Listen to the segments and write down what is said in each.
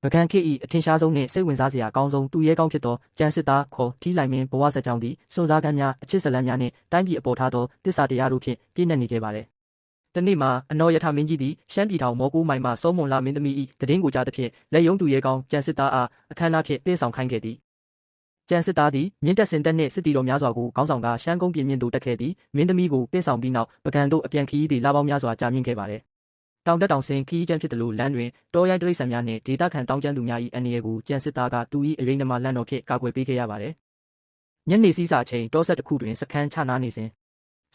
ပကံခေဤအထင်ရှားဆုံးနှင့်စိတ်ဝင်စားစရာအကောင်းဆုံးသူရဲကောင်းဖြစ်သောကျန်စစ်သားခေါ်ထီးလိုက်မင်းဘဝဆက်ကြောင်းသည်စွန့်စားကမ်းများအချစ်ဇလန်းများနှင့်တိုင်းပြည်အပေါ်ထားသောတစ္ဆာတရားတို့ဖြင့်ပြည့်နှက်နေခဲ့ပါသည်။တနေ့မှာအနော်ရထမင်းကြီးသည်ရှမ်းပြည်ထောင်မော်ကိုမိုင်မှစောမွန်လာမင်းသမီး၏တည်င်းကိုကြားသဖြင့်လက်ယုံသူရဲကောင်းကျန်စစ်သားအားအခမ်းအနားဖြင့်ပေးဆောင်ခိုင်းခဲ့သည်။ကျန်စစ်သားသည်မြင့်တက်စင်တက်နှင့်စစ်တီတော်များစွာကိုခေါင်းဆောင်ကရှမ်းကုန်းပြင်မြင့်သို့တက်ခဲ့သည်မင်းသမီးကိုပေးဆောင်ပြီးနောက်ပကံတို့အပြန်ခရီးသည်လပေါင်းများစွာကြာမြင့်ခဲ့ပါသည်။တောင်တက်တောင်ဆင်းခီးကျန်းဖြစ်သလိုလမ်းတွင်တောရိုင်းတိရစ္ဆာန်များနှင့်ဒေသခံတောင်ကျန်းသူများ၏အန္တရာယ်ကိုကျန်စစ်သားကသူ၏အရိပ်နှမလန့်တော်ဖြင့်ကာကွယ်ပေးခဲ့ရပါသည်။ညနေစီးစာအချိန်တောဆက်တစ်ခုတွင်စခန်းချနားနေစဉ်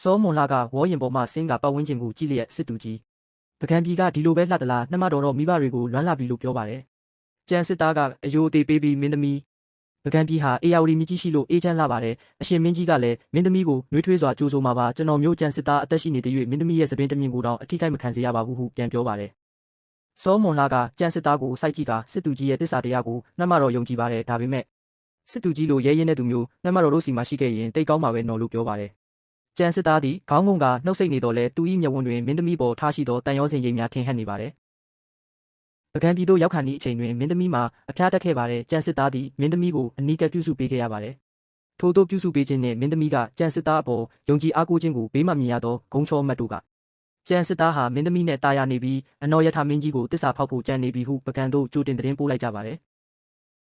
စောမွန်လာကဝေါ်ရင်ပေါ်မှဆင်းကပတ်ဝန်းကျင်ကိုကြည့်လျက်စစ်သူကြီးပကံပြည်ကဒီလိုပဲလှသလားနှမတော်မိဘတွေကိုလွမ်းလာပြီလို့ပြောပါတယ်။ကျန်စစ်သားကအယိုအသေးပေးပြီးမင်းသမီးပကံပြည်ဟာအေယာဝတီမြကြီးရှိလို့အေးချမ်းလာပါတယ်။အရှင်မင်းကြီးကလည်းမင်းသမီးကိုနှွေးထွေးစွာကြိုးဆိုမှာပါကျွန်တော်မျိုးကျန်စစ်သားအသက်ရှိနေတဲ့၍မင်းသမီးရဲ့သပင်တမြင်ကိုတော့အထိကိမခံစေရပါဘူးဟုပြန်ပြောပါတယ်။စောမွန်လာကကျန်စစ်သားကိုစိုက်ကြည့်ကစစ်သူကြီးရဲ့တစ္ဆာတရားကိုနှမတော်ယုံကြည်ပါတယ်ဒါပေမဲ့စစ်သူကြီးလိုရဲရင်တဲ့သူမျိုးနှမတော်တို့စီမှာရှိခဲ့ရင်တိတ်ကောင်းမှာပဲနော်လို့ပြောပါတယ်။ကျန်စစ်သားသည်ခေါင်းငုံကနှုတ်ဆက်နေတော့လဲသူ၏မျက်ဝန်းတွင်မင်းသမီးပေါ်ထားရှိသောတန်ရောစင်ရိပ်များထင်ဟပ်နေပါတယ်။ပကံပြည်သို့ရောက်ခါသည့်အချိန်တွင်မင်းသမီးမှာအဖျားတက်ခဲ့ပါတယ်ကျန်စစ်သားသည်မင်းသမီးကိုအနီးကပ်ပြုစုပေးခဲ့ရပါတယ်။ထို့သောပြုစုပေးခြင်းနှင့်မင်းသမီးကကျန်စစ်သားအပေါ်ယုံကြည်အားကိုးခြင်းကိုဘေးမှမြင်ရသောဂုံချောမတ်တို့ကကျန်စစ်သားဟာမင်းသမီးနဲ့တာယာနေပြီးအနော်ရထမင်းကြီးကိုတစ္ဆာဖောက်ဖို့ကြံနေပြီဟုပကံတို့ကြိုတင်သတင်းပို့လိုက်ကြပါတယ်။